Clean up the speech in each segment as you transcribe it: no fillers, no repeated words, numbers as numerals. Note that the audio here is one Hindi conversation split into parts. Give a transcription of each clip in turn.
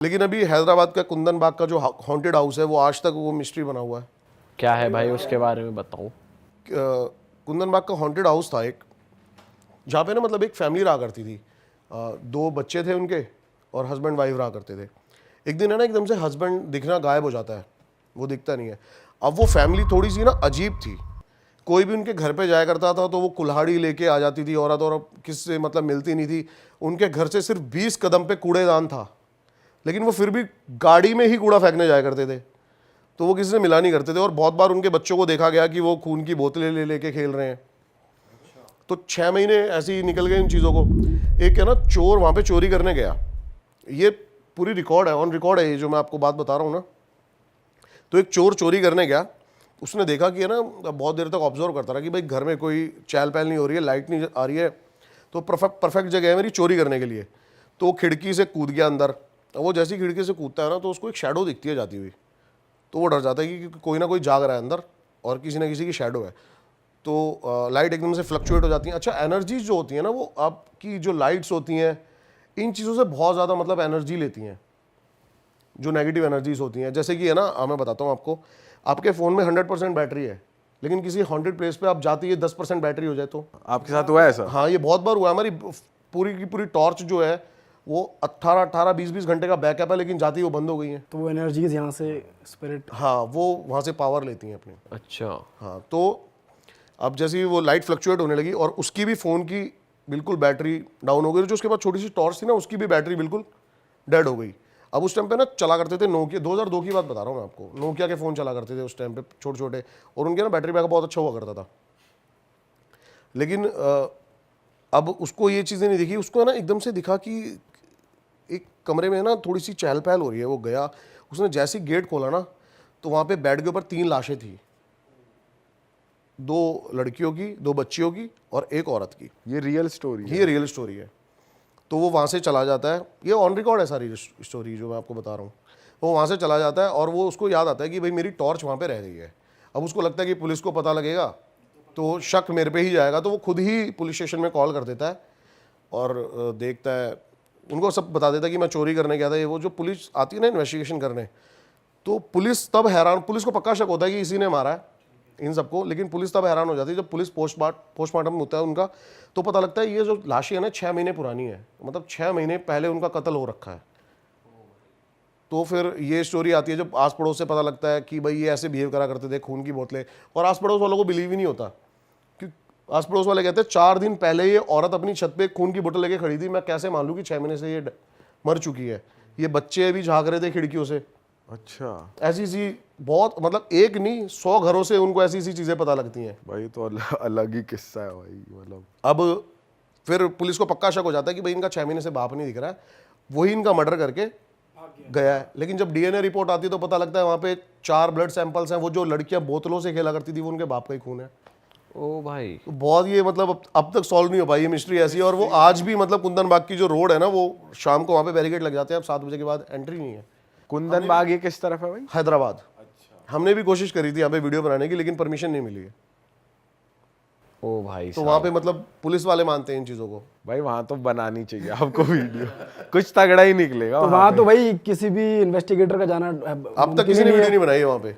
लेकिन अभी हैदराबाद का कुंदन बाग का जो हॉन्टेड हाउस है वो आज तक वो मिस्ट्री बना हुआ है। क्या है भाई उसके बारे में बताओ। कुंदन बाग का हॉन्टेड हाउस था एक, जहाँ पे ना मतलब एक फैमिली रहा करती थी। दो बच्चे थे उनके और हस्बैंड वाइफ रहा करते थे। एक दिन है ना एकदम से हस्बैंड दिखना गायब हो जाता है, वो दिखता नहीं है। अब वो फैमिली थोड़ी सी ना अजीब थी। कोई भी उनके घर पे जाया करता था तो वो कुल्हाड़ी लेके आ जाती थी औरत, और किससे मतलब मिलती नहीं थी। उनके घर से सिर्फ 20 कदम पे कूड़ेदान था, लेकिन वो फिर भी गाड़ी में ही कूड़ा फेंकने जाया करते थे, तो वो किसी से मिला नहीं करते थे। और बहुत बार उनके बच्चों को देखा गया कि वो खून की बोतलें ले लेके खेल रहे हैं। तो 6 महीने ऐसे ही निकल गए इन चीज़ों को। एक है ना चोर वहाँ पे चोरी करने गया, ये पूरी रिकॉर्ड है, ऑन रिकॉर्ड है ये जो मैं आपको बात बता रहा हूँ ना। तो एक चोर चोरी करने गया, उसने देखा कि है ना बहुत देर तक ऑब्जर्व करता रहा कि भाई घर में कोई चहल पहल नहीं हो रही है, लाइट नहीं आ रही है, तो परफेक्ट जगह है मेरी चोरी करने के लिए। तो वो खिड़की से कूद गया अंदर। वो जैसी खिड़की से कूदता है ना तो उसको एक शैडो दिखती है जाती हुई, तो वो डर जाता है कि कोई ना कोई जाग रहा है अंदर और किसी ना किसी की शैडो है। तो लाइट एकदम से फ्लक्चुएट हो जाती हैं। अच्छा, एनर्जीज जो होती हैं ना वो आपकी जो लाइट्स होती हैं इन चीज़ों से बहुत ज़्यादा मतलब एनर्जी लेती हैं, जो नेगेटिव एनर्जीज होती हैं। जैसे कि है ना मैं बताता हूँ आपको, आपके फ़ोन में 100% बैटरी है, लेकिन किसी हॉन्टेड प्लेस पे आप जाते ही 10% बैटरी हो जाए तो। आपके साथ हुआ है ऐसा? हाँ, ये बहुत बार हुआ है। हमारी पूरी की पूरी टॉर्च जो है वो 18 20 घंटे का बैकअप है, लेकिन जाती ही वो बंद हो गई है। तो वो एनर्जीज यहाँ से स्पिरिट, हाँ, वो वहाँ से पावर लेती हैं अपनी। अच्छा। हाँ, तो अब जैसे ही वो लाइट फ्लक्चुएट होने लगी और उसकी भी फ़ोन की बिल्कुल बैटरी डाउन हो गई, जो उसके बाद छोटी सी टॉर्च थी ना उसकी भी बैटरी बिल्कुल डेड हो गई। अब उस टाइम पे ना चला करते थे नोकिया, 2002 की बात बता रहा हूँ मैं आपको, नोकिया के फ़ोन चला करते थे उस टाइम पे छोटे छोटे, और उनके ना बैटरी बैकअप बहुत अच्छा हुआ करता था। लेकिन अब उसको ये चीज़ें नहीं दिखी, उसको ना एकदम से दिखा कि एक कमरे में ना थोड़ी सी चहल पहल हो रही है। वो गया, उसने जैसे ही गेट खोला ना तो वहाँ पे बेड के ऊपर 3 लाशें थी, 2 लड़कियों की, 2 बच्चियों की और एक औरत की। ये रियल स्टोरी है? ये रियल स्टोरी है। तो वो वहाँ से चला जाता है, ये ऑन रिकॉर्ड है सारी स्टोरी जो मैं आपको बता रहा हूँ। वो वहाँ से चला जाता है और वो उसको याद आता है कि भाई मेरी टॉर्च वहाँ पे रह गई है। अब उसको लगता है कि पुलिस को पता लगेगा तो शक मेरे पे ही जाएगा, तो वो खुद ही पुलिस स्टेशन में कॉल कर देता है और देखता है, उनको सब बता देता है कि मैं चोरी करने गया था। ये वो जो पुलिस आती है ना इन्वेस्टिगेशन करने, तो पुलिस तब हैरान, पुलिस को पक्का शक होता है कि इसी ने मारा है इन सबको, लेकिन पुलिस तब हैरान हो जाती है जब पुलिस पोस्टमार्टम होता है उनका, तो पता लगता है ये जो लाशें है ना 6 महीने पुरानी है, मतलब 6 महीने पहले उनका कत्ल हो रखा है। तो फिर ये स्टोरी आती है जब आस पड़ोस से पता लगता है कि भाई ये ऐसे बिहेव करा करते थे, खून की बोतलें, और आस पड़ोस वालों को बिलीव ही नहीं होता कि आस पड़ोस वाले कहते हैं 4 दिन पहले ये औरत अपनी छत पे खून की बोतल लेके खड़ी थी, मैं कैसे मान लूँ कि 6 महीने से ये मर चुकी है। ये बच्चे भी झाँक रहे थे खिड़कियों से। अच्छा ऐसी सी बहुत मतलब एक नहीं 100 घरों से उनको ऐसी सी चीज़ें पता लगती हैं। भाई तो अलग ही किस्सा है भाई, मतलब। अब फिर पुलिस को पक्का शक हो जाता है कि भाई इनका 6 महीने से बाप नहीं दिख रहा है, वही इनका मर्डर करके गया है। लेकिन जब डीएनए रिपोर्ट आती है तो पता लगता है वहाँ पे 4 ब्लड सैंपल्स हैं, वो जो लड़कियां बोतलों से खेला करती थी वो उनके बाप का ही खून है। ओ भाई। तो बहुत ये मतलब अब तक सॉल्व नहीं हो पाई ये मिस्ट्री ऐसी है। और वो आज भी मतलब कुंदन बाग की जो रोड है ना, वो शाम को वहाँ पे बैरिकेड लग जाते हैं, अब 7 बजे के बाद एंट्री नहीं है। कुंदन बाग ये किस तरफ है भाई? हैदराबाद। हमने भी कोशिश करी थी यहाँ पे वीडियो बनाने की, लेकिन परमिशन नहीं मिली है। ओ भाई तो वहाँ पे मतलब पुलिस वाले मानते हैं इन चीज़ों को। भाई वहां तो बनानी चाहिए आपको वीडियो, कुछ तगड़ा ही निकलेगा तो वहाँ तो भाई किसी भी इन्वेस्टिगेटर का जाना अब तक किसी ने वीडियो नहीं बनाई है वहाँ पे।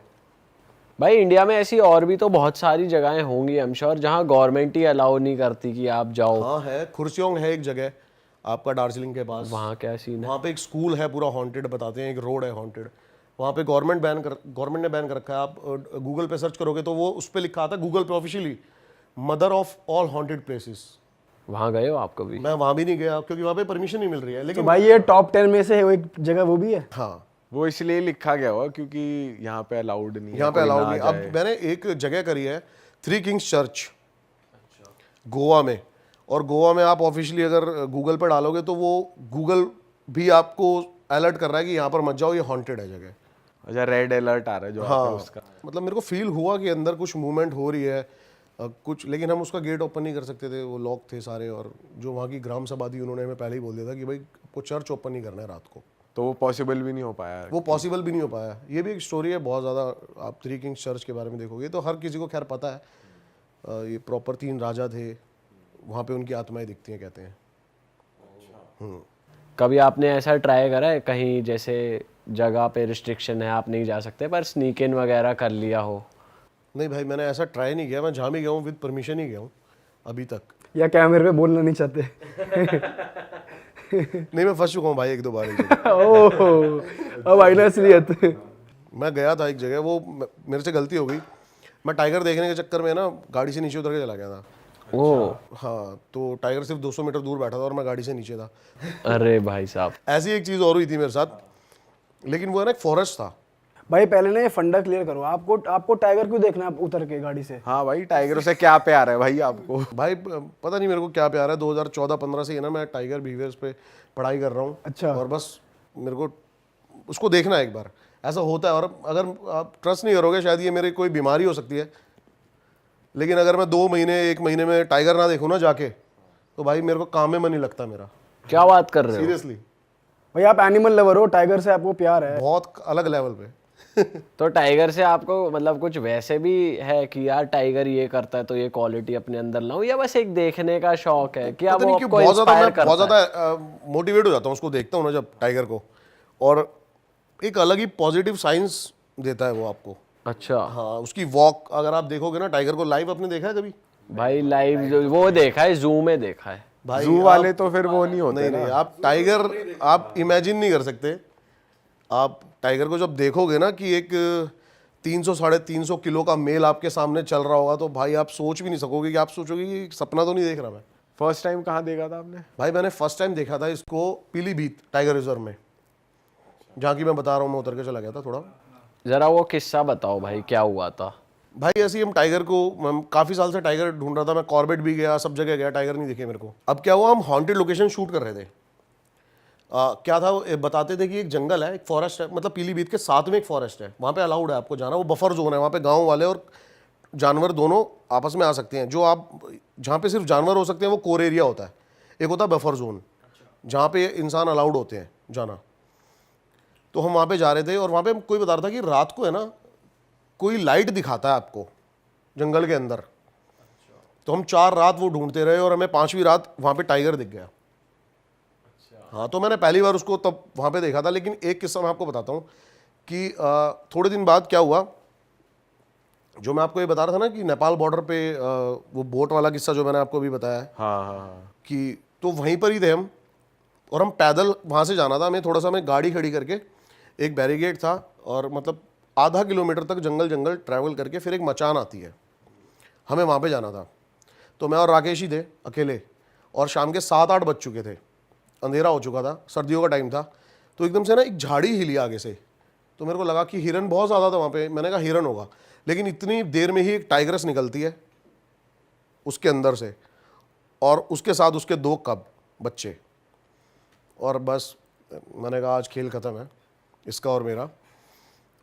भाई इंडिया में ऐसी और भी तो बहुत सारी जगहें होंगी आई एम श्योर जहाँ गवर्नमेंट ही अलाउ नहीं करती कि आप जाओ। हाँ है, खुर्सियोंग है एक जगह आपका दार्जिलिंग के पास। वहाँ क्या सीन है? वहाँ पे एक स्कूल है पूरा हॉन्टेड, बताते हैं एक रोड है हॉन्टेड। वहाँ पे गवर्नमेंट ने बैन कर रखा है। आप गूगल पे सर्च करोगे तो वो उस पर लिखा आता है गूगल पे officially, mother of all haunted places. वहाँ गए हो आप कभी? मैं वहाँ भी नहीं गया क्योंकि वहाँ पे परमिशन नहीं मिल रही है। तो लेकिन भाई ये टॉप 10 में से एक जगह वो भी है। हाँ, वो इसलिए लिखा गया हुआ क्योंकि यहाँ पे अलाउड नहीं है, यहाँ पे कोई अलाउड ना नहीं। अब जाए। मैंने एक जगह करी है 3 किंग्स चर्च गोवा में, और गोवा में आप ऑफिशियली अगर गूगल पे डालोगे तो वो गूगल भी आपको अलर्ट कर रहा है कि यहाँ पर मत जाओ, ये हॉन्टेड है जगह। अच्छा, रेड अलर्ट आ रहा है जो आता है उसका। मतलब मेरे को फील हुआ कि अंदर कुछ मूवमेंट हो रही है कुछ, लेकिन हम उसका गेट ओपन नहीं कर सकते थे, वो लॉक थे सारे। और जो वहाँ की ग्राम सभा थी उन्होंने हमें पहले ही बोल दिया था कि भाई आपको चर्च ओपन नहीं करना है रात को। तो वो पॉसिबल भी नहीं हो पाया। वो पॉसिबल भी नहीं हो पाया। ये भी एक स्टोरी है बहुत ज़्यादा। आप 3 किंग्स चर्च के बारे में देखोगे तो हर किसी को खैर पता है। ये प्रॉपर 3 राजा थे, वहाँ पे उनकी आत्माएं दिखती हैं कहते हैं। कभी आपने ऐसा ट्राई करा है कहीं जैसे जगह पे रिस्ट्रिक्शन है आप नहीं जा सकते पर स्नीक इन वगैरह कर लिया हो? नहीं भाई, मैंने ऐसा ट्राई नहीं किया। मैं जहाँ भी गया हूँ विद परमिशन ही गया हूँ अभी तक। या कैमरे पे बोलना नहीं चाहते? नहीं, मैं फंस चुका हूँ भाई एक दो बार एक जगह। ओह, अब आई ना असलियत। मैं गया था एक जगह, वो मेरे से गलती हो गई। मैं टाइगर देखने के चक्कर में ना गाड़ी से नीचे उतर के चला गया था। ओ हाँ, तो टाइगर सिर्फ 200 मीटर दूर बैठा था और मैं गाड़ी से नीचे था। अरे भाई साहब, ऐसी एक चीज़ और हुई थी मेरे साथ, लेकिन वो है ना एक फॉरेस्ट था। भाई पहले ना ये फंडा क्लियर करो, आपको टाइगर क्यों देखना है उतर के गाड़ी से? हाँ भाई, टाइगरों से क्या प्यार है भाई आपको? भाई पता नहीं मेरे को क्या प्यार है, 2014-15 से है ना मैं टाइगर बिहेवियर्स पे पढ़ाई कर रहा हूँ। अच्छा। और बस मेरे को उसको देखना है एक बार, ऐसा होता है। और अगर आप ट्रस्ट नहीं करोगे, शायद ये मेरी कोई बीमारी हो सकती है, लेकिन अगर मैं 2 महीने 1 महीने में टाइगर ना देखूँ ना जाके, तो भाई मेरे को काम में मन नहीं लगता मेरा, क्या बात कर रहे हो? सीरियसली। भाई आप एनिमल लवर हो, टाइगर से आपको प्यार है? बहुत अलग लेवल पे। तो टाइगर से आपको मतलब कुछ वैसे भी है कि यार टाइगर ये करता है तो ये क्वालिटी अपने अंदर लाऊं, या बस एक देखने का शौक है कि पता वो नहीं क्यों आपको बहुत ज़्यादा इंस्पायर मैं करता बहुत है? ज़्यादा मोटिवेट हो जाता हूँ उसको देखता हूँ ना जब टाइगर को, और एक अलग ही पॉजिटिव साइंस देता है वो आपको। अच्छा हाँ, उसकी वॉक अगर आप देखोगे ना, टाइगर को लाइव आपने देखा है कभी? भाई लाइव वो देखा है, जू में देखा है। भाई जू वाले तो फिर वो नहीं होते नहीं ना। नहीं, आप टाइगर आप इमेजिन नहीं कर सकते। आप टाइगर को जब देखोगे ना कि एक 300-350 किलो का मेल आपके सामने चल रहा होगा, तो भाई आप सोच भी नहीं सकोगे, कि आप सोचोगे कि सपना तो नहीं देख रहा मैं। फर्स्ट टाइम कहाँ देखा था आपने? भाई मैंने फर्स्ट टाइम देखा था इसको पीलीभीत टाइगर रिजर्व में, जहाँ की मैं बता रहा हूँ, मैं उतर के चला गया था थोड़ा। जरा वो किस्सा बताओ भाई, क्या हुआ था? भाई ऐसे ही हम टाइगर को, मैं काफ़ी साल से टाइगर ढूंढ रहा था, मैं कॉर्बेट भी गया, सब जगह गया, टाइगर नहीं दिखे मेरे को। अब क्या हुआ, हम हॉन्टेड लोकेशन शूट कर रहे थे। क्या था वो बताते थे कि एक जंगल है, एक फॉरेस्ट है, मतलब पीलीभीत के साथ में एक फॉरेस्ट है, वहाँ पे अलाउड है आपको जाना, वो बफर जोन है, वहाँ पे गाँव वाले और जानवर दोनों आपस में आ सकते हैं। जो आप जहाँ पे सिर्फ जानवर हो सकते हैं वो कोर एरिया होता है, एक होता है बफर जोन जहाँ पे इंसान अलाउड होते हैं जाना। तो हम वहाँ पे जा रहे थे, और वहाँ पे कोई बता रहा था कि रात को है ना कोई लाइट दिखाता है आपको जंगल के अंदर। तो हम 4 रात वो ढूंढते रहे, और हमें 5वीं रात वहाँ पे टाइगर दिख गया। हाँ, तो मैंने पहली बार उसको तब वहाँ पे देखा था। लेकिन एक किस्सा मैं आपको बताता हूँ कि थोड़े दिन बाद क्या हुआ, जो मैं आपको ये बता रहा था ना कि नेपाल बॉर्डर पे वो बोट वाला किस्सा जो मैंने आपको अभी बताया है, हाँ हाँ हाँ। कि तो वहीं पर ही थे हम, और हम पैदल वहाँ से जाना था। हमें थोड़ा सा, हमें गाड़ी खड़ी करके, एक बैरिकेड था, और मतलब आधा किलोमीटर तक जंगल ट्रैवल करके फिर एक मचान आती है, हमें वहाँ पे जाना था। तो मैं और राकेश ही थे अकेले, और शाम के 7-8 बज चुके थे, अंधेरा हो चुका था, सर्दियों का टाइम था। तो एकदम से ना एक झाड़ी हिली आगे से, तो मेरे को लगा कि हिरन बहुत ज़्यादा था वहाँ पे, मैंने कहा हिरन होगा। लेकिन इतनी देर में ही एक टाइगरस निकलती है उसके अंदर से, और उसके साथ उसके 2 कब बच्चे, और बस मैंने कहा आज खेल ख़त्म है इसका और मेरा।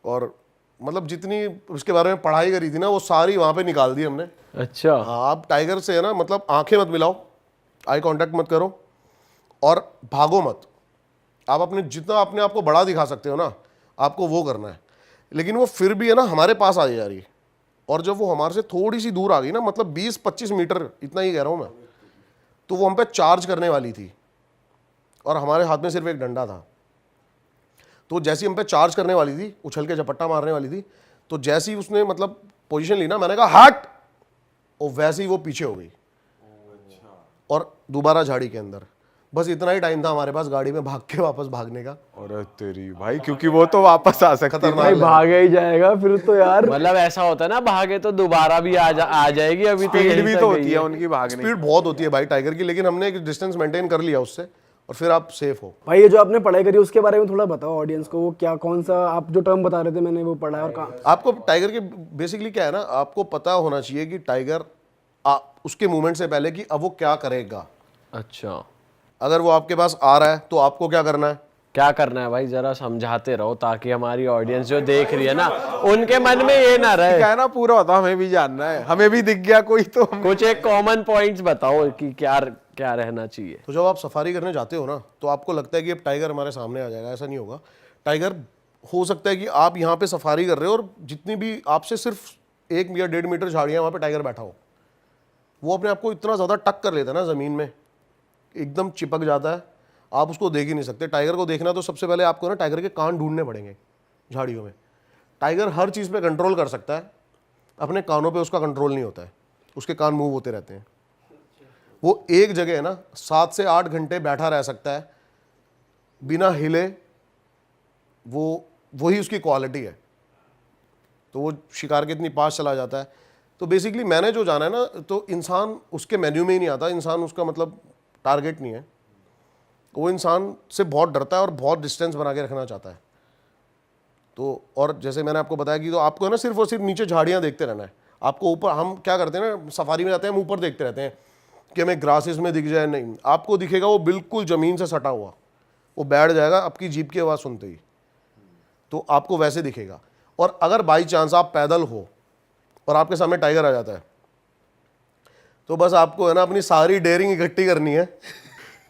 और मतलब जितनी उसके बारे में पढ़ाई करी थी ना, वो सारी वहाँ पे निकाल दी हमने। अच्छा हाँ, आप टाइगर से है ना, मतलब आंखें मत मिलाओ, आई कांटेक्ट मत करो, और भागो मत। आप अपने जितना अपने आप को बड़ा दिखा सकते हो ना, आपको वो करना है। लेकिन वो फिर भी है ना हमारे पास आ जा रही है, और जब वो हमारे से थोड़ी सी दूर आ गई ना, मतलब 20-25 मीटर, इतना ही कह रहा हूँ मैं, तो वो हम पे चार्ज करने वाली थी, और हमारे हाथ में सिर्फ एक डंडा था। तो जैसी हम पे चार्ज करने वाली थी, उछल के झपट्टा मारने वाली थी, तो जैसी उसने मतलब पोजीशन ली ना, मैंने कहा हट, और वैसे ही वो पीछे हो गई, और दोबारा झाड़ी के अंदर। बस इतना ही टाइम था हमारे पास गाड़ी में भाग के वापस भागने का। और तेरी भाई, क्योंकि वो तो वापस आ सकती है। भाई भागा ही जाएगा फिर तो यार। मतलब ऐसा होता है ना, भागे तो दोबारा भी आ जाएगी। अभी तो स्पीड यहीं भी तक तो गई होती है उनकी भागने की। स्पीड बहुत होती है भाई टाइगर की, लेकिन हमने एक डिस्टेंस मेंटेन कर लिया उससे, और फिर आप सेफ हो। भाई ये जो आपने पढ़ाई करी उसके बारे में थोड़ा बताओ ऑडियंस को, वो क्या, कौन सा आप जो टर्म बता रहे थे, मैंने वो पढ़ा है और कहाँ? आपको टाइगर के बेसिकली क्या है ना, आपको पता होना चाहिए कि टाइगर उसके मूवमेंट से पहले कि अब वो क्या करेगा। अच्छा, अगर वो आपके पास आ रहा है तो आपको क्या करना है? क्या करना है भाई, जरा समझाते रहो, ताकि हमारी ऑडियंस जो देख रही है ना, उनके मन में ये ना रहे। क्या है ना, पूरा होता हमें भी जानना है, हमें भी दिख गया कोई तो कुछ एक कॉमन पॉइंट्स बताओ कि क्या क्या रहना चाहिए। तो जब आप सफारी करने जाते हो ना, तो आपको लगता है कि अब टाइगर हमारे सामने आ जाएगा, ऐसा नहीं होगा। टाइगर हो सकता है कि आप यहाँ पे सफारी कर रहे हो, और जितनी भी आपसे सिर्फ 1 या 1.5 मीटर झाड़ियाँ, वहाँ पे टाइगर बैठा हो, वो अपने आप को इतना ज़्यादा टक कर लेता है ना ज़मीन में, एकदम चिपक जाता है, आप उसको देख ही नहीं सकते। टाइगर को देखना तो सबसे पहले आपको ना टाइगर के कान ढूंढने पड़ेंगे झाड़ियों में। टाइगर हर चीज़ पे कंट्रोल कर सकता है, अपने कानों पे उसका कंट्रोल नहीं होता है, उसके कान मूव होते रहते हैं। वो एक जगह है ना 7 से 8 घंटे बैठा रह सकता है बिना हिले, वही उसकी क्वालिटी है। तो वो शिकार के इतनी पास चला जाता है। तो बेसिकली मैंने जो जाना है ना, तो इंसान उसके मेन्यू में ही नहीं आता, इंसान उसका मतलब टारगेट नहीं है। वो इंसान से बहुत डरता है और बहुत डिस्टेंस बना के रखना चाहता है। तो और जैसे मैंने आपको बताया कि तो आपको है ना सिर्फ और सिर्फ नीचे झाड़ियाँ देखते रहना है। आपको ऊपर, हम क्या करते हैं ना सफारी में जाते हैं, हम ऊपर देखते रहते हैं कि हमें ग्रासेस में दिख जाए, नहीं, आपको दिखेगा वो बिल्कुल ज़मीन से सटा हुआ, वो बैठ जाएगा आपकी जीप की आवाज़ सुनते ही, तो आपको वैसे दिखेगा। और अगर बाई चांस आप पैदल हो और आपके सामने टाइगर आ जाता है, तो बस आपको है ना अपनी सारी डेयरिंग इकट्ठी करनी है।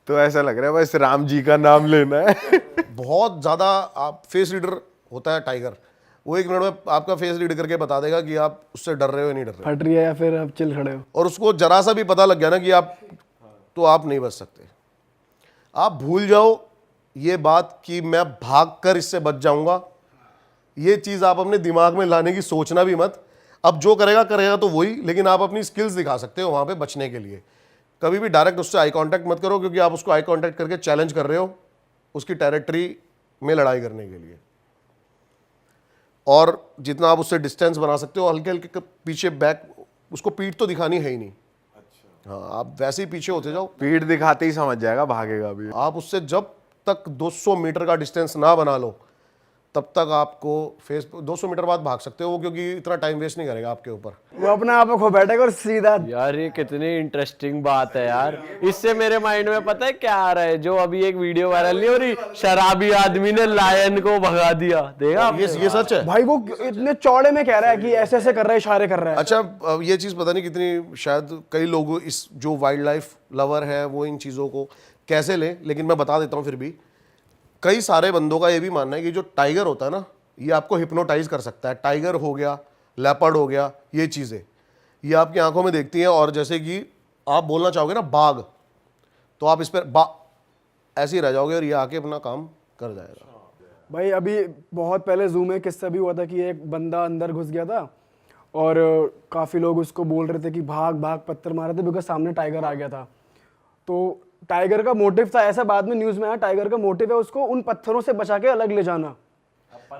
तो ऐसा लग रहा है बस राम जी का नाम लेना है। बहुत ज़्यादा आप फेस रीडर होता है टाइगर, वो 1 मिनट में आपका फेस रीड करके बता देगा कि आप उससे डर रहे हो या नहीं डर रहे हो। फट रही है या फिर आप चिल खड़े हो। और उसको जरा सा भी पता लग गया ना कि आप, तो आप नहीं बच सकते। आप भूल जाओ ये बात कि मैं भागकर इससे बच जाऊंगा, ये चीज़ आप अपने दिमाग में लाने की सोचना भी मत। अब जो करेगा करेगा तो वही, लेकिन आप अपनी स्किल्स दिखा सकते हो वहाँ पे बचने के लिए। कभी भी डायरेक्ट उससे आई कांटेक्ट मत करो, क्योंकि आप उसको आई कांटेक्ट करके चैलेंज कर रहे हो उसकी टेरिटरी में लड़ाई करने के लिए। और जितना आप उससे डिस्टेंस बना सकते हो, हल्के हल्के पीछे बैक, उसको पीठ तो दिखानी है ही नहीं। हाँ, आप वैसे ही पीछे होते जाओ, पीठ दिखाते ही समझ जाएगा, भागेगा भी। आप उससे जब तक 200 मीटर का डिस्टेंस ना बना लो तब तक आपको फेस 200 मीटर बाद भाग सकते हो, क्योंकि इतना टाइम वेस्ट नहीं करेगा आपके ऊपर। वो अपने आप में खो बैठेगा और सीधा। यार ये कितनी इंटरेस्टिंग बात है यार। इससे मेरे माइंड में पता है क्या आ रहा है, जो अभी एक वीडियो वायरल नहीं हो रही, शराबी आदमी ने लायन को भगा दिया, देखा आपने? ये सच है। भाई वो इतने चौड़े में कह रहा है कि ऐसे ऐसे कर रहा है, इशारे कर रहा है। अच्छा, अब ये चीज़ पता नहीं कितनी, शायद कई लोग इस जो वाइल्ड लाइफ लवर है वो इन चीज़ों को कैसे लें, लेकिन मैं बता देता हूँ फिर भी। कई सारे बंदों का ये भी मानना है कि जो टाइगर होता है ना, ये आपको हिप्नोटाइज कर सकता है। टाइगर हो गया, लेपर्ड हो गया, ये चीज़ें ये आपकी आंखों में देखती हैं, और जैसे कि आप बोलना चाहोगे ना बाघ, तो आप इस पर ऐसे ही रह जाओगे और ये आके अपना काम कर जाएगा। भाई अभी बहुत पहले जू में किस्सा भी हुआ था कि एक बंदा अंदर घुस गया था और काफ़ी लोग उसको बोल रहे थे कि भाग भाग, पत्थर मार रहे थे बिकॉज सामने टाइगर आ गया था। तो टाइगर का मोटिव था, ऐसा बाद में न्यूज़ में आया, टाइगर का मोटिव है उसको उन पत्थरों से बचा के अलग ले जाना।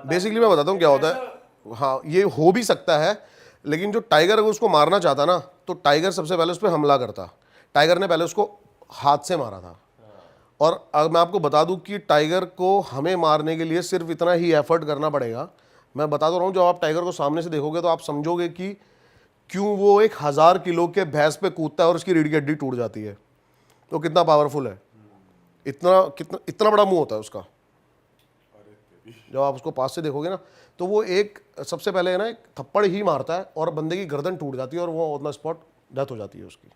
बेसिकली मैं बताता हूँ क्या होता है। हाँ, ये हो भी सकता है, लेकिन जो टाइगर अगर उसको मारना चाहता ना, तो टाइगर सबसे पहले उस पर हमला करता। टाइगर ने पहले उसको हाथ से मारा था। और अगर मैं आपको बता दूं कि टाइगर को हमें मारने के लिए सिर्फ इतना ही एफर्ट करना पड़ेगा। मैं बता तो रहा हूँ, जब आप टाइगर को सामने से देखोगे तो आप समझोगे कि क्यों वो 1000 किलो के भैंस पे कूदता है और उसकी रीढ़ की हड्डी टूट जाती है। तो कितना पावरफुल है, इतना बड़ा मुंह होता है उसका। जब आप उसको पास से देखोगे ना, तो वो एक सबसे पहले है ना एक थप्पड़ ही मारता है और बंदे की गर्दन टूट जाती है और वो ऑन द स्पॉट डेथ हो जाती है उसकी।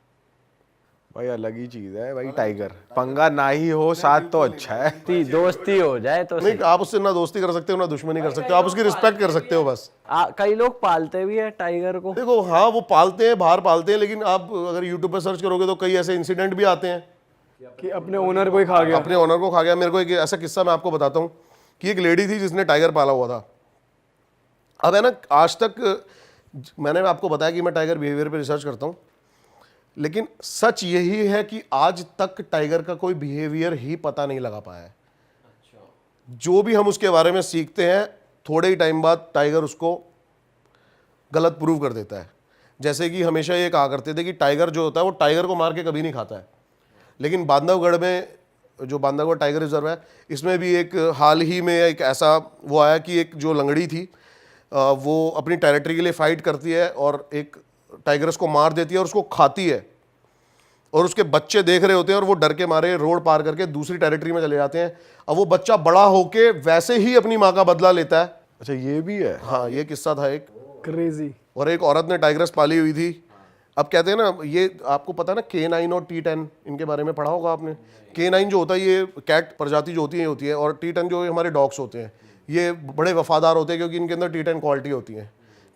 भाई अलग ही चीज है भाई। टाइगर पंगा ना ही हो साथ तो अच्छा है। दोस्ती हो जाए तो नहीं, आप उससे ना दोस्ती कर सकते हो ना दुश्मनी कर सकते हो, आप उसकी रिस्पेक्ट कर सकते हो बस। कई लोग पालते भी है टाइगर को। देखो, हाँ वो पालते हैं, बाहर पालते हैं, लेकिन आप अगर यूट्यूब पे सर्च करोगे तो कई ऐसे इंसिडेंट भी आते हैं कि अपने ओनर को ही खा गया। अपने ओनर को खा गया। मेरे को एक ऐसा किस्सा मैं आपको बताता हूँ कि एक लेडी थी जिसने टाइगर पाला हुआ था। अब है ना, आज तक मैंने आपको बताया कि मैं टाइगर बिहेवियर पे रिसर्च करता हूँ, लेकिन सच यही है कि आज तक टाइगर का कोई बिहेवियर ही पता नहीं लगा पाया है। जो भी हम उसके बारे में सीखते हैं, थोड़े ही टाइम बाद टाइगर उसको गलत प्रूव कर देता है। जैसे कि हमेशा ये कहा करते थे कि टाइगर जो होता है वो टाइगर को मार के कभी नहीं खाता है, लेकिन बांधवगढ़ में जो बांधवगढ़ टाइगर रिजर्व है, इसमें भी एक हाल ही में एक ऐसा वो आया कि एक जो लंगड़ी थी वो अपनी टेरिटरी के लिए फाइट करती है और एक टाइगर उसको मार देती है और उसको खाती है, और उसके बच्चे देख रहे होते हैं और वो डर के मारे रोड पार करके दूसरी टेरिटरी में चले जाते हैं। अब वो बच्चा बड़ा होके वैसे ही अपनी माँ का बदला लेता है। अच्छा, ये भी है। हाँ, ये किस्सा था एक। क्रेजी। और एक औरत ने टाइग्रेस पाली हुई थी। अब कहते हैं ना, ये आपको पता है ना K9 और T10, इनके बारे में पढ़ा होगा आपने। K9 जो होता है ये कैट प्रजाति जो होती है, और T10 जो हमारे डॉग्स होते हैं, ये बड़े वफादार होते हैं क्योंकि इनके अंदर T10 क्वालिटी होती है।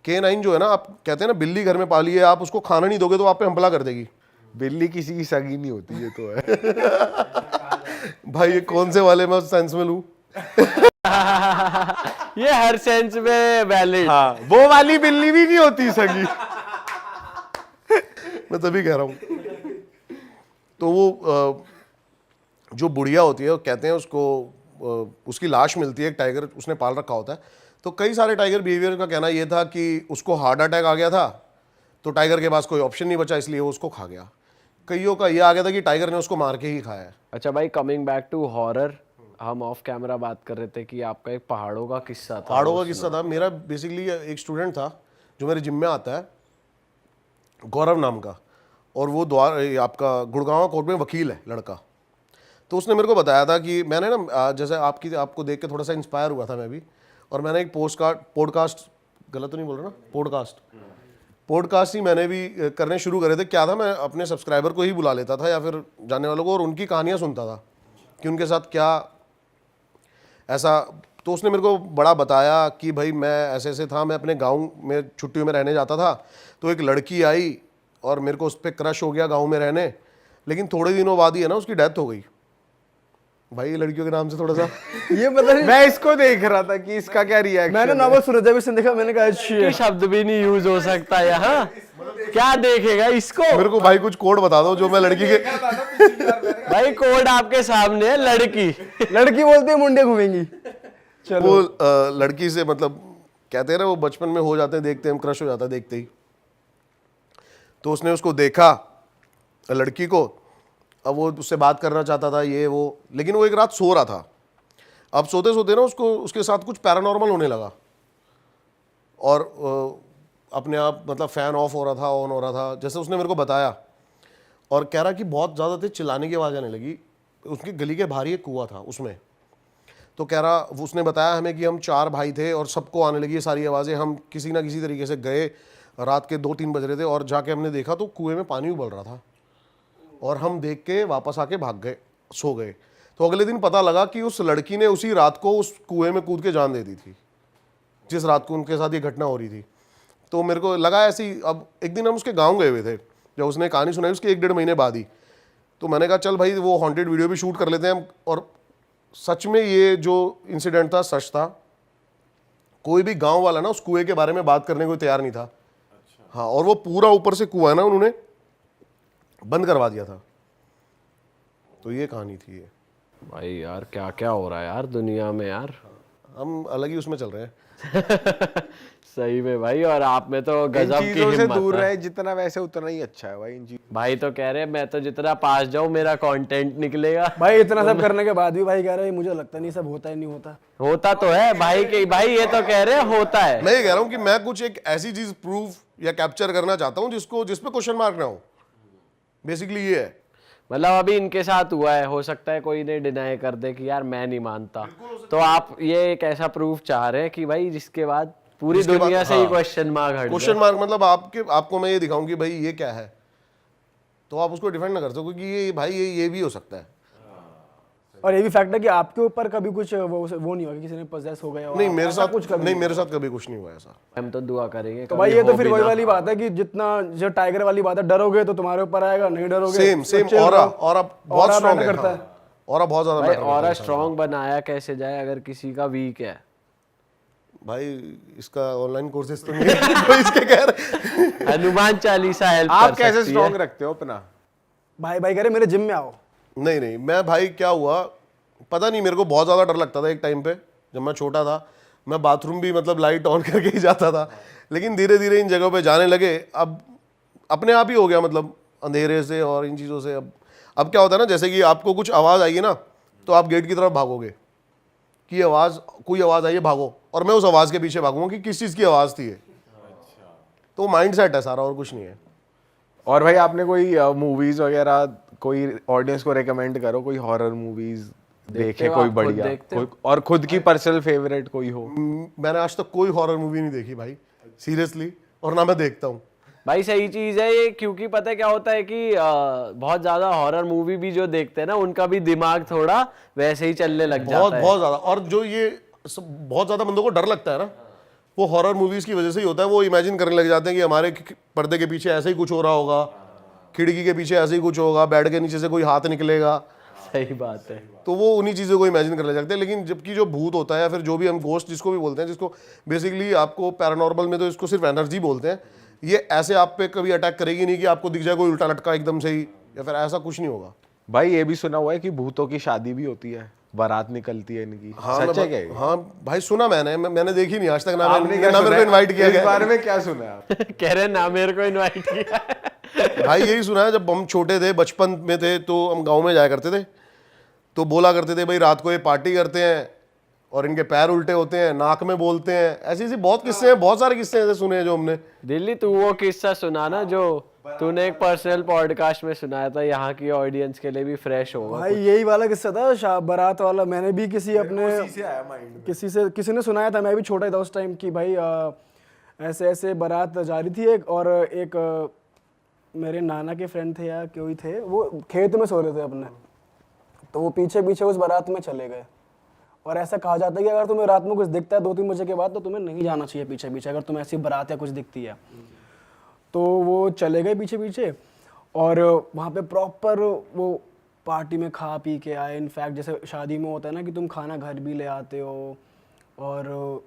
K9 जो है ना, आप कहते हैं ना बिल्ली घर में पाली है, आप उसको खाना नहीं दोगे तो आप पे हमला कर देगी। बिल्ली किसी की सगी नहीं होती, ये तो है। भाई ये कौन से वाले मैं सेंस में लूं? ये हर सेंस में वैलिड। हाँ, वो वाली बिल्ली भी नहीं होती सगी। मैं तभी कह रहा हूँ। तो वो जो बुढ़िया होती है, वो कहते हैं उसको, उसकी लाश मिलती है, एक टाइगर उसने पाल रखा होता है। तो कई सारे टाइगर बिहेवियर का कहना ये था कि उसको हार्ट अटैक आ गया था, तो टाइगर के पास कोई ऑप्शन नहीं बचा, इसलिए वो उसको खा गया। कईयों का ये आ गया था कि टाइगर ने उसको मार के ही खाया है। अच्छा भाई, कमिंग बैक टू हॉरर, हम ऑफ कैमरा बात कर रहे थे कि आपका एक पहाड़ों का किस्सा था। पहाड़ों का किस्सा था मेरा। बेसिकली एक स्टूडेंट था जो मेरे जिम में आता है, गौरव नाम का, और वो आपका गुड़गांव कोर्ट में वकील है लड़का। तो उसने मेरे को बताया था कि मैंने ना, जैसे आपको देख के थोड़ा सा इंस्पायर हुआ था मैं भी, और मैंने एक पॉडकास्ट, गलत तो नहीं बोल रहा ना, पॉडकास्ट ही मैंने भी करने शुरू करे थे। क्या था, मैं अपने सब्सक्राइबर को ही बुला लेता था या फिर जानने वालों को, और उनकी कहानियाँ सुनता था कि उनके साथ क्या ऐसा। तो उसने मेरे को बड़ा बताया कि भाई मैं ऐसे ऐसे था, मैं अपने गांव में छुट्टियों में रहने जाता था, तो एक लड़की आई और मेरे को उस पर क्रश हो गया गांव में रहने, लेकिन थोड़े दिनों बाद ही है ना उसकी डेथ हो गई। भाई लड़कियों के नाम से थोड़ा सा ये पता नहीं, मैं इसको देख रहा था कि इसका क्या रिएक्शन। मैंने नॉवल सूरज जब इसने देखा, मैंने कहा अच्छी ये शब्द भी नहीं यूज हो सकता यहाँ, क्या देखेगा इसको। मेरे को भाई कुछ कोड बता दो जो मैं लड़की के भाई कोड आपके सामने है, लड़की। लड़की बोलती है मुंडे घूमेंगी। चलो, वो लड़की से मतलब कहते हैं ना, वो बचपन में हो जाते हैं, देखते हैं हम, क्रश हो जाता है देखते ही। तो उसने उसको देखा लड़की को, अब वो उससे बात करना चाहता था ये वो, लेकिन वो एक रात सो रहा था। अब सोते सोते ना उसको उसके साथ कुछ पैरानॉर्मल होने लगा, और अपने आप मतलब फ़ैन ऑफ हो रहा था, ऑन हो रहा था, जैसे उसने मेरे को बताया। और कह रहा कि बहुत ज़्यादा तेज चिल्लाने की आवाज़ आने लगी। उसकी गली के बाहर एक कुआं था उसमें। तो कह रहा, उसने बताया हमें कि हम 4 भाई थे और सबको आने लगी ये सारी आवाज़ें। हम किसी ना किसी तरीके से गए, रात के 2-3 बज रहे थे, और जाके हमने देखा तो कुएं में पानी उबल रहा था, और हम देख के वापस आके भाग गए, सो गए। तो अगले दिन पता लगा कि उस लड़की ने उसी रात को उस कुएं में कूद के जान दे दी थी, जिस रात को उनके साथ ये घटना हो रही थी। तो मेरे को लगा ऐसी। अब एक दिन हम उसके गांव गए हुए थे, जब उसने कहानी सुनाई उसके 1-1.5 महीने बाद ही। तो मैंने कहा चल भाई वो हॉन्टेड वीडियो भी शूट कर लेते हैं हम। और सच में ये जो इंसिडेंट था सच था। कोई भी गांव वाला ना उस कुएं के बारे में बात करने को तैयार नहीं था। हाँ, और वो पूरा ऊपर से कुआं ना उन्होंने बंद करवा दिया था। तो ये कहानी थी ये। भाई यार क्या क्या हो रहा है यार दुनिया में यार, हम अलग ही उसमें चल रहे हैं। सही में भाई। और आप में तो इन गजब की चीजों से हिम्मत दूर है। रहे जितना, वैसे उतना ही अच्छा है भाई इन चीजों। भाई तो कह रहे हैं मैं तो जितना पास जाऊं मेरा कंटेंट निकलेगा। भाई इतना सब करने के बाद भी भाई कह रहे हैं मुझे लगता नहीं सब होता ही नहीं होता। होता तो है भाई के भाई, ये तो कह रहे हैं होता है। मैं ये कह रहा हूँ कि मैं कुछ एक ऐसी चीज प्रूफ या कैप्चर करना चाहता हूँ जिस पे क्वेश्चन मार्क ना हो। बेसिकली ये है। मतलब अभी इनके साथ हुआ है, हो सकता है कोई ने डिनाई कर दे कि यार मैं नहीं मानता, तो आप ये एक ऐसा प्रूफ चाह रहे हैं कि भाई जिसके बाद पूरी दुनिया से ही क्वेश्चन मार्क हट क्वेश्चन मार्क मतलब आपको मैं ये दिखाऊं कि भाई ये क्या है, तो आप उसको डिफेंड ना कर सको कि ये भाई ये भी हो सकता है। और ये भी फैक्ट है कि आपके ऊपर कभी कुछ वो नहीं हुआ कि किसी ने पोजेस हो गया हो, नहीं मेरे ऐसा साथ कुछ कभी नहीं, मेरे साथ कभी कुछ नहीं हुआ ऐसा। हम तो दुआ करेंगे तो कभी भाई ये तो हो फिर भी वही ना। वाली बात है कि जितना जो टाइगर वाली बात है, डरोगे तो तुम्हारे ऊपर आएगा, नहीं डरोगे सेम तो chill ऑरा रहो। ऑरा बहुत Aura स्ट्रांग matter है। करता है। ऑरा बहुत ज्यादा भाई मैटर करता और है। स्ट्रॉन्ग बनाया कैसे जाए अगर किसी का वीक है। भाई इसका ऑनलाइन कोर्सेज तो नहीं है तो इसके कह रहे। हनुमान चालीसा हेल्प आप कर कैसे सकती है। स्ट्रॉन्ग रखते हो अपना? भाई कह रहे मेरे जिम में आओ। नहीं मैं भाई क्या हुआ पता नहीं, मेरे को बहुत ज़्यादा डर लगता था एक टाइम पे जब मैं छोटा था। मैं बाथरूम भी मतलब लाइट ऑन करके ही जाता था, लेकिन धीरे धीरे इन जगहों पे जाने लगे। अब अपने आप ही हो गया, मतलब अंधेरे से और इन चीज़ों से। अब क्या होता है ना, जैसे कि आपको कुछ आवाज़ आएगी ना तो आप गेट की तरफ भागोगे कि कोई आवाज़ आई है, भागो, और मैं उस आवाज़ के पीछे भागूंगा कि किस चीज़ की आवाज़ थी ये। तो माइंड सेट है सारा, और कुछ नहीं है। और भाई आपने कोई मूवीज वगैरह कोई ऑडियंस को रेकमेंड करो, कोई हॉरर मूवीज देखे हो कोई आप? खुद बढ़िया देखते हो? और खुद की पर्सनल फेवरेट कोई हो? मैंने आज तक कोई हॉरर मूवी नहीं देखी भाई, सीरियसली, और ना मैं देखता हूँ। भाई सही चीज है ये, क्योंकि पता है क्या होता है कि बहुत ज्यादा हॉरर मूवी भी जो देखते हैं ना उनका भी दिमाग थोड़ा वैसे ही चलने लग जाता है। बहुत ज्यादा। और जो ये बहुत ज्यादा बंदों को डर लगता है ना, वो हॉरर मूवीज की वजह से ही होता है। वो इमेजिन करने लग जाते हैं कि हमारे पर्दे के पीछे ऐसे ही कुछ हो रहा होगा, खिड़की के पीछे ऐसे ही कुछ होगा, बेड के नीचे से कोई हाथ निकलेगा, सही बात है। तो वो उन्हीं चीज़ों को इमेजिन कर ले सकते हैं। लेकिन जबकि जो भूत होता है या फिर जो भी हम घोस्ट जिसको भी बोलते हैं, जिसको बेसिकली आपको पैरानॉर्मल में तो इसको सिर्फ एनर्जी बोलते हैं, ये ऐसे आप पे कभी अटैक करेगी नहीं कि आपको दिख जाए कोई उल्टा लटका एकदम से ही, या फिर ऐसा कुछ नहीं होगा। भाई ये भी सुना हुआ है कि भूतों की शादी भी होती है, बारात निकलती है इनकी, सच है क्या ये? हाँ भाई सुना मैंने देखी नहीं आज तक, ना आपने क्या मेरे सुना को है? इन्वाइट किया इस गया। बारे में क्या सुना है आप? कह रहे ना मेरे को इनवाइट किया। भाई यही सुना है, जब हम छोटे थे बचपन में थे तो हम गाँव में जाया करते थे, तो बोला करते थे भाई रात को ये पार्टी करते हैं और इनके पैर उल्टे होते हैं, नाक में बोलते हैं, ऐसी ऐसी बहुत किस्से हैं, बहुत सारे किस्से ऐसे सुने हैं जो हमने। दिल्ली तू वो किस्सा सुना ना जो तूने एक पर्सनल पॉडकास्ट में सुनाया था, यहाँ की ऑडियंस के लिए भी फ्रेश होगा। भाई यही वाला किस्सा था बारात वाला, मैंने भी किसी अपने किसी ने सुनाया था, मैं भी छोटा ही था उस टाइम, कि भाई ऐसे ऐसे बारात जा रही थी एक, और एक मेरे नाना के फ्रेंड थे या कोई थे, वो खेत में सो रहे थे अपने, तो वो पीछे पीछे उस बारात में चले गए। और ऐसा कहा जाता है कि अगर तुम्हें रात में कुछ दिखता है 2-3 बजे के बाद, तो तुम्हें नहीं जाना चाहिए पीछे पीछे, अगर तुम्हें ऐसी बारात या कुछ दिखती है। तो वो चले गए पीछे पीछे, और वहाँ पे प्रॉपर वो पार्टी में खा पी के आए। इनफैक्ट जैसे शादी में होता है ना कि तुम खाना घर भी ले आते हो, और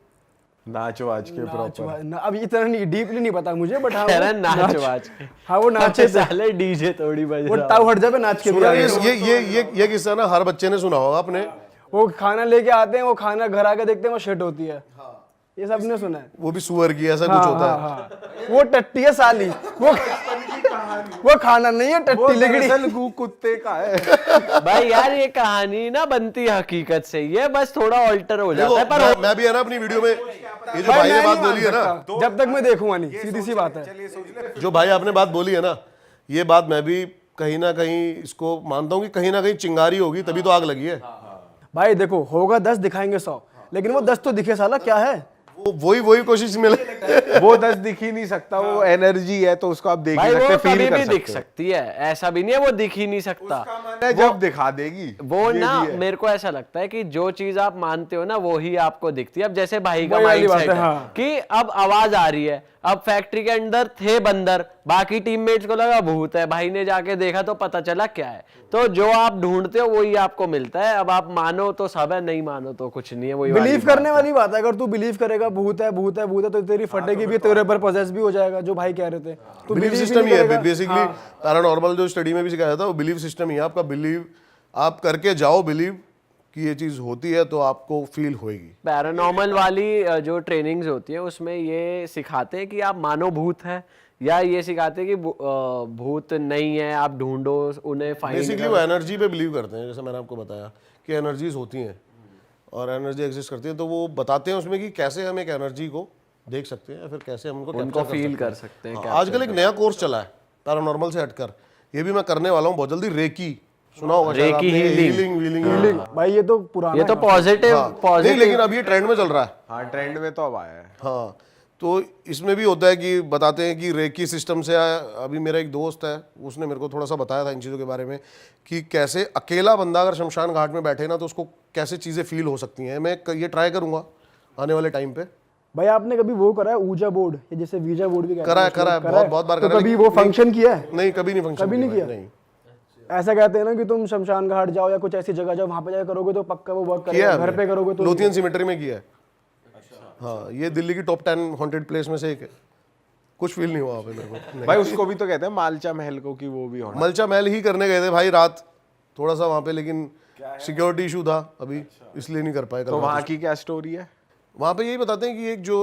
नाच वाच के प्रॉपर। अब इतना नहीं डीपली नहीं पता मुझे, बट हाँ कह रहा है नाच वाच के। हाँ वो नाचे थे, साले डीजे थोड़ी बज वो रहा ताऊ हट जाए नाच के भी आ गए। ये किस्सा ना हर बच्चे ने सुना होगा अपने। वो खाना लेके आते हैं, वो खाना घर आके देखते हैं वो शिट होती है, ये सबने सुना है। वो भी सुअर की, ऐसा कुछ होता है। हाँ। वो टट्टी है साली, वो खाना नहीं है, टट्टी लिगड़ी कुत्ते का है। भाई यार ये कहानी ना बनती है हकीकत से, ये बस थोड़ा ऑल्टर हो जाता है। पर मैं भी है ना अपनी वीडियो में ये जो भाई भाई ने मैं बात नहीं बोली है ना, मान सकता, जब तक मैं देखूंगा नहीं, सीधी सी बात है। जो भाई आपने बात बोली है ना, ये बात मैं भी कहीं ना कहीं इसको मानता हूँ कि कहीं ना कहीं चिंगारी होगी तभी तो आग लगी है। भाई देखो होगा 10 दिखाएंगे 100, लेकिन वो 10 तो दिखे साला क्या है। वही कोशिश मिले। वो 10 दिख ही नहीं सकता, वो एनर्जी है तो उसको आप देख भाई ही सकते, वो फील कभी कर भी सकते दिख सकती है, ऐसा भी नहीं है वो दिख ही नहीं सकता। जब दिखा देगी वो ना मेरे को ऐसा लगता है कि जो चीज आप मानते हो ना वो ही आपको दिखती है। अब जैसे भाई का वही वाली माइंडसेट बात है, है हाँ। कि अब आवाज आ रही है, अब फैक्ट्री के अंदर थे बंदर, बाकी टीममेट्स को लगा भूत है, भाई ने जाके देखा तो पता चला क्या है। तो जो आप ढूंढते हो वही आपको मिलता है। अब आप मानो तो सब है, नहीं मानो तो कुछ नहीं है। वही बिलीव करने वाली बात है, अगर तू बिलीव करेगा भूत है भूत है भूत है, तो तेरी फटेगी भी, तेरे पर पोजेस भी हो जाएगा, जो भाई कह रहे थे। तू बिलीव believe सिस्टम नहीं ही है करेगा। बेसिकली। पैरानॉर्मल जो स्टडी में भी सिखाया था वो बिलीव सिस्टम ही है आपका। बिलीव आप करके जाओ, बिलीव कि ये चीज होती है तो आपको फील होएगी। पैरानॉर्मल वाली जो ट्रेनिंग्स होती है उसमें ये सिखाते हैं कि आप मानो भूत है, या ये सिखाते हैं कि भूत नहीं है, आप ढूंढो उन्हें, फाइंड बेसिकली वो एनर्जी पे बिलीव करते हैं, जैसे मैंने आपको बताया कि एनर्जीज होती हैं और एनर्जी एग्जिस्ट करती है। तो वो बताते हैं उसमें कि कैसे हम एक एनर्जी को देख सकते हैं या फिर कैसे हम उनको फील कर सकते हैं। हाँ, आजकल एक नया कोर्स चला है पैरानॉर्मल से हटकर, ये भी मैं करने वाला हूँ बहुत जल्दी। रेकी सुना होगा शायद आपने, हीलिंग। भाई ये तो पुराना ये तो है। पॉजिटिव नहीं, लेकिन अब ये ट्रेंड में चल रहा है। हाँ ट्रेंड में तो अब आया है। हाँ, तो इसमें भी होता है कि बताते हैं कि रेकी सिस्टम से अभी मेरा एक दोस्त है, उसने मेरे को थोड़ा सा बताया था इन चीज़ों के बारे में कि कैसे अकेला बंदा अगर शमशान घाट में बैठे ना तो उसको कैसे चीज़ें फील हो सकती हैं। मैं ये ट्राई करूँगा आने वाले टाइम पे। भाई आपने कभी वो करा है ऊजा बोर्ड, ये जैसे वीजा बोर्ड भी कहते करा हैं, है बहुत बार तो करा है, कभी वो फंक्शन किया है? नहीं, कभी नहीं फंक्शन कभी नहीं किया? नहीं ऐसा कहते हैं ना कि तुम शमशान घाट जाओ या कुछ ऐसी जगह जाओ, वहां पे जाकर करोगे तो पक्का वो वर्क किया करेगा, घर पे करोगे तो लोथियन सिमेट्री में किया है। हाँ, ये दिल्ली की टॉप 10 हॉन्टेड प्लेस में से एक है। कुछ फील नहीं हुआ वहाँ पे मेरे को। भाई उसको भी तो कहते हैं मालचा महल को, कि वो भी होना। मलचा महल ही करने गए थे भाई रात थोड़ा सा वहाँ पे, लेकिन सिक्योरिटी इशू था अभी, इसलिए नहीं कर पाए। तो वहाँ की क्या स्टोरी है? वहाँ पे यही बताते हैं कि एक जो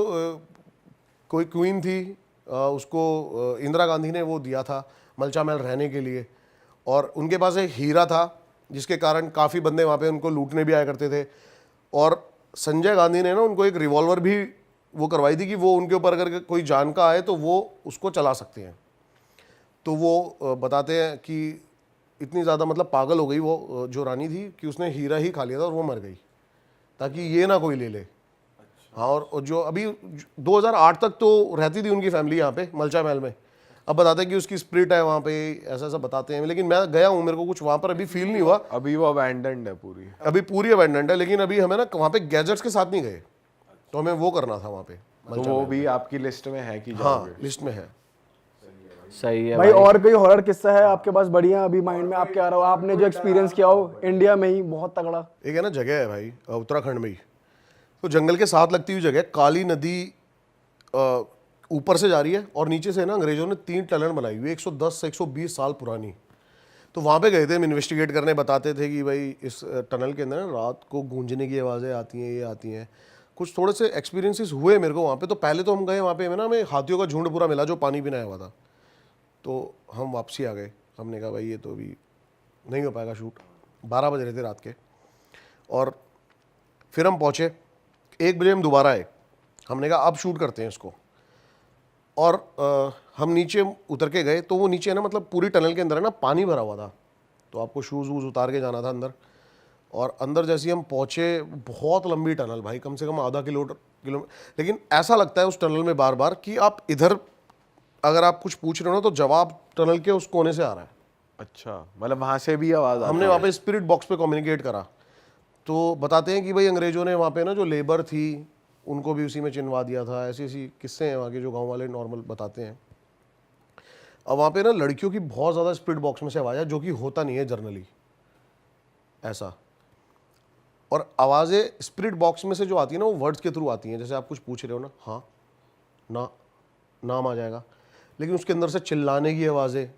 कोई क्वीन थी, उसको इंदिरा गांधी ने वो दिया था मलचा महल रहने के लिए, और उनके पास एक हीरा था जिसके कारण काफ़ी बंदे वहाँ पे उनको लूटने भी आया करते थे। और संजय गांधी ने ना उनको एक रिवॉल्वर भी वो करवाई थी कि वो उनके ऊपर अगर कोई जान का आए तो वो उसको चला सकते हैं। तो वो बताते हैं कि इतनी ज़्यादा मतलब पागल हो गई वो जो रानी थी कि उसने हीरा ही खा लिया था और वो मर गई ताकि ये ना कोई ले ले। हाँ, और जो अभी 2008 तक तो रहती थी उनकी फैमिली यहाँ पे मलचा महल में। अब बताते हैं कि उसकी स्पिरिट है वहाँ पे, ऐसा ऐसा बताते हैं। लेकिन मैं गया हूँ, मेरे को कुछ वहाँ पर अभी फील नहीं हुआ। अभी वो अबैंडन्ड है पूरी? अभी पूरी अबैंडेंट है, लेकिन अभी हमें ना वहाँ पे गैजेट्स के साथ नहीं गए, तो हमें वो करना था वहाँ पे। तो वो भी आपकी लिस्ट में है कि हाँ, लिस्ट में है। सही है भाई और कोई हॉरर किस्सा है आपके पास बढ़िया अभी माइंड में आपके आ रहा हो, आपने जो एक्सपीरियंस किया हो इंडिया में ही बहुत तगड़ा? एक है ना जगह है भाई उत्तराखंड में ही, तो जंगल के साथ लगती हुई जगह, काली नदी ऊपर से जा रही है और नीचे से ना अंग्रेजों ने 3 टनल बनाई हुई है 110 से 120 साल पुरानी। तो वहाँ पे गए थे हम इन्वेस्टिगेट करने, बताते थे कि भाई इस टनल के अंदर ना रात को गूंजने की आवाज़ें आती हैं, ये आती हैं। कुछ थोड़े से एक्सपीरियंसेस हुए मेरे को वहाँ पे। तो पहले तो हम गए वहाँ पे, ना हमें हाथियों का झुंड पूरा मिला जो पानी पीने आया हुआ था। तो हम वापसी आ गए, हमने कहा भाई ये तो अभी नहीं हो पाएगा शूट। 12 बज रहे थे रात के। और फिर हम पहुँचे, 1 बजे हम दोबारा आए, हमने कहा अब शूट करते हैं इसको। और हम नीचे उतर के गए तो वो नीचे है ना, मतलब पूरी टनल के अंदर है ना पानी भरा हुआ था, तो आपको शूज़ वूज़ उतार के जाना था अंदर। और अंदर जैसे ही हम पहुँचे, बहुत लंबी टनल भाई, कम से कम आधा किलोमीटर। लेकिन ऐसा लगता है उस टनल में बार बार कि आप इधर अगर आप कुछ पूछ रहे हो ना तो जवाब टनल के उस कोने से आ रहा है। अच्छा, मतलब वहाँ से भी आवाज़ हमने वहाँ पे स्पिरिट बॉक्स पे कम्युनिकेट करा। तो बताते हैं कि भाई अंग्रेजों ने वहाँ पे ना जो लेबर थी उनको भी उसी में चिनवा दिया था। ऐसी ऐसी किस्से हैं वहाँ के जो गांव वाले नॉर्मल बताते हैं। अब वहाँ पे ना लड़कियों की बहुत ज़्यादा स्पिरिट बॉक्स में से आवाज़ है, जो कि होता नहीं है जनरली ऐसा। और आवाज़ें स्पिरिट बॉक्स में से जो आती है ना, वो वर्ड्स के थ्रू आती हैं। जैसे आप कुछ पूछ रहे हो ना, हाँ ना, नाम आ जाएगा, लेकिन उसके अंदर से चिल्लाने की आवाज़ें,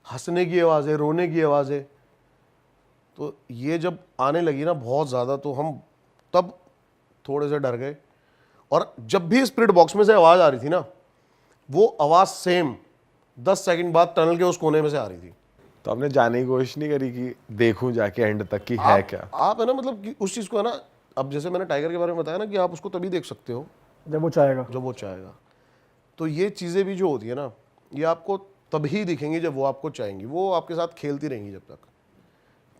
हंसने की आवाज़ें, रोने की आवाज़ें। तो ये जब आने लगी ना बहुत ज़्यादा, तो हम तब थोड़े से डर गए। और जब भी स्पिरिट बॉक्स में से आवाज़ आ रही थी ना, वो आवाज़ सेम 10 सेकंड बाद टनल के उस कोने में से आ रही थी। तो आपने जाने की कोशिश नहीं करी कि देखूं जाके एंड तक कि है क्या? आप है ना, मतलब कि उस चीज़ को है ना, अब जैसे मैंने टाइगर के बारे में बताया ना कि आप उसको तभी देख सकते हो जब वो चाहेगा। जब वो चाहेगा। तो ये चीज़ें भी जो होती है ना, ये आपको तभी दिखेंगी जब वो आपको चाहेंगी। वो आपके साथ खेलती रहेंगी जब तक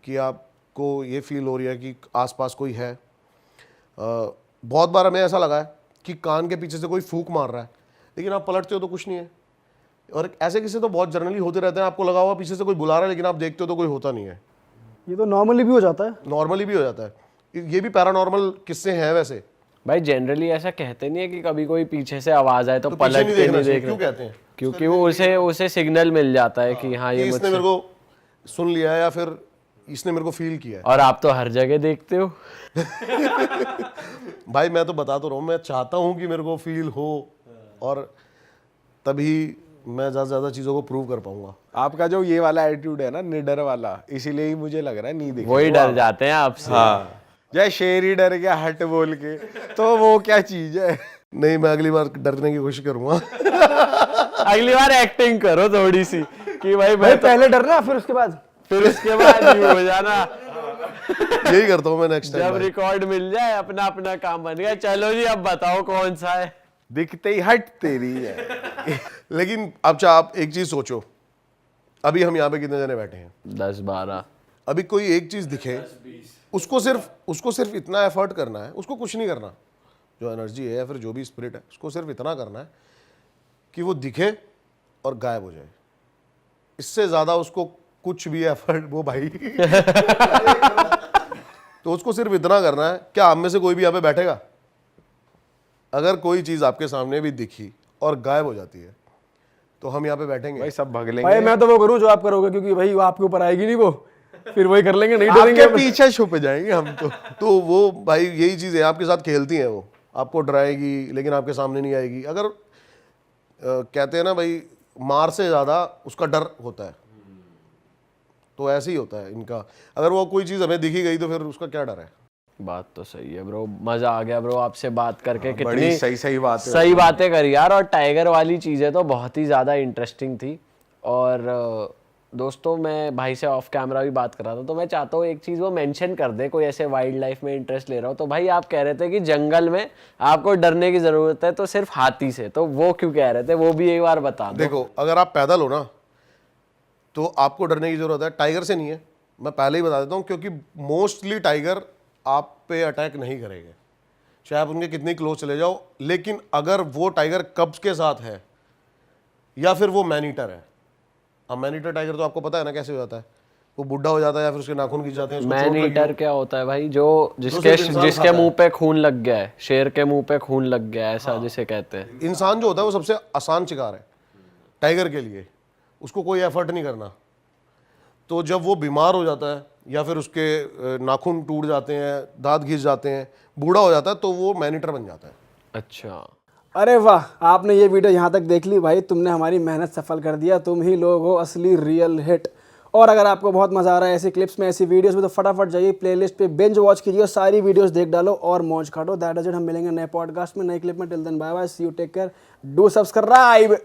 कि आपको ये फील हो रही है कि आसपास कोई है। बहुत बार हमें ऐसा लगा है कि कान के पीछे से कोई फूंक मार रहा है, लेकिन आप पलटते हो तो कुछ नहीं है। और ऐसे किस्से तो बहुत जनरली होते रहते हैं। आपको लगा हुआ पीछे से कोई बुला रहा है, लेकिन आप देखते हो तो कोई होता नहीं है। ये तो नॉर्मली भी हो जाता है। नॉर्मली भी हो जाता है। ये भी पैरानॉर्मल किस्से हैं वैसे। भाई जनरली ऐसा कहते नहीं है कि कभी कोई पीछे से आवाज आए तो तो पीछे पलट नहीं के देखना नहीं चाहिए। देख क्यों रहे, कहते हैं? क्योंकि वो उसे सिग्नल मिल जाता है कि हाँ कि ये इसने मुझसे। मेरे को सुन लिया है या फिर इसने मेरे को फील किया है। और आप तो हर जगह देखते हो। भाई मैं तो बता तो रहा हूँ, मैं चाहता हूँ कि मेरे को फील हो, और तभी मैं ज़्यादा से ज़्यादा चीज़ों को प्रूव कर पाऊंगा। आपका जो ये वाला एटीट्यूड है ना, निडर वाला, इसीलिए ही मुझे लग रहा है नहीं देखेंगे। वही डर जाते हैं आपसे। हाँ, जय शेर ही डर गया हट बोल के, तो वो क्या चीज है? नहीं, मैं अगली बार डरने की कोशिश करूंगा। अगली बार एक्टिंग करो थोड़ी सी कि भाई भाई पहले डरना फिर उसके बाद फिर उसके बाद यूं हो जाना। यही करता हूँ मैं नेक्स्ट जब टाइम। रिकॉर्ड मिल जाए अपना अपना काम बन गया। चलो जी अब बताओ कौन सा है। दिखते ही हट तेरी है। लेकिन अच्छा आप एक चीज सोचो, अभी हम यहाँ पे कितने जने बैठे हैं? 10-12। अभी कोई एक चीज दिखे, उसको सिर्फ इतना एफर्ट करना है, उसको कुछ नहीं करना। जो एनर्जी है या फिर जो भी स्पिरिट है, उसको सिर्फ इतना करना है कि वो दिखे और गायब हो जाए। इससे ज्यादा उसको कुछ भी एफर्ट वो भाई तो उसको सिर्फ इतना करना है। क्या हम में से कोई भी यहाँ पे बैठेगा? अगर कोई चीज आपके सामने भी दिखी और गायब हो जाती है तो हम यहाँ पे बैठेंगे? भाई सब भग भाई लेंगे। मैं तो वो करूँ जो आप करोगे, क्योंकि भाई वो आपके ऊपर आएगी नहीं, वो फिर वही कर लेंगे, नहीं आपके डरेंगे। पीछे छुप जाएंगे हम तो। तो वो भाई यही चीज़ है, आपके साथ खेलती हैं वो, आपको डराएगी लेकिन आपके सामने नहीं आएगी। अगर कहते हैं ना भाई, मार से ज़्यादा उसका डर होता है, तो ऐसे ही होता है इनका। अगर वो कोई चीज़ हमें दिखी गई तो फिर उसका क्या डर है? बात तो सही है ब्रो, मजा आ गया ब्रो आपसे बात करके। बड़ी कितनी सही बात है। सही बातें करी यार। और टाइगर वाली चीजें तो बहुत ही ज्यादा इंटरेस्टिंग थी। और दोस्तों मैं भाई से ऑफ कैमरा भी बात कर रहा था, तो मैं चाहता हूँ एक चीज़ वो मेंशन कर दे, कोई ऐसे वाइल्ड लाइफ में इंटरेस्ट ले रहा हो। तो भाई आप कह रहे थे कि जंगल में आपको डरने की ज़रूरत है तो सिर्फ हाथी से, तो वो क्यों कह रहे थे वो भी एक बार बता दो। देखो, अगर आप पैदल हो ना तो आपको डरने की ज़रूरत है, टाइगर से नहीं है। मैं पहले ही बता देता हूँ, क्योंकि मोस्टली टाइगर आप पे अटैक नहीं करेंगे, चाहे आप उनके कितनी क्लोज चले जाओ। लेकिन अगर वो टाइगर कब्ज के साथ है या फिर वो मैन ईटर है, अब मैन ईटर टाइगर तो आपको पता है ना कैसे हो जाता है, वो बुढ़ा हो जाता है या फिर उसके नाखून खींच जाते हैं। उसको मैन चोट लगी ईटर हो। क्या होता है भाई? जो सिर्फ इंसान जिसके खाता मुंह पे खून लग गया है, शेर के मुंह पे खून लग गया है, ऐसा जिसे कहते हैं। इंसान जो होता है वो सबसे आसान शिकार है। टाइगर के लिए, उसको कोई एफर्ट नहीं करना। तो जब वो बीमार हो जाता है या फिर उसके नाखून टूट जाते हैं, दांत घिस जाते हैं, बूढ़ा हो जाता है, तो वो मैनेटर बन जाता है। अच्छा, अरे वाह, आपने ये वीडियो यहाँ तक देख ली भाई, तुमने हमारी मेहनत सफल कर दिया, तुम ही लोग हो असली रियल हिट। और अगर आपको बहुत मजा आ रहा है ऐसी क्लिप्स में, ऐसी वीडियोस में, तो फटाफट जाइए प्लेलिस्ट पे, बिंज वॉच कीजिए, सारी वीडियोस देख डालो और मौज काटो। That is it. हम मिलेंगे नए पॉडकास्ट में, नए क्लिप में। Till then bye bye, see you, take care, do subscribe.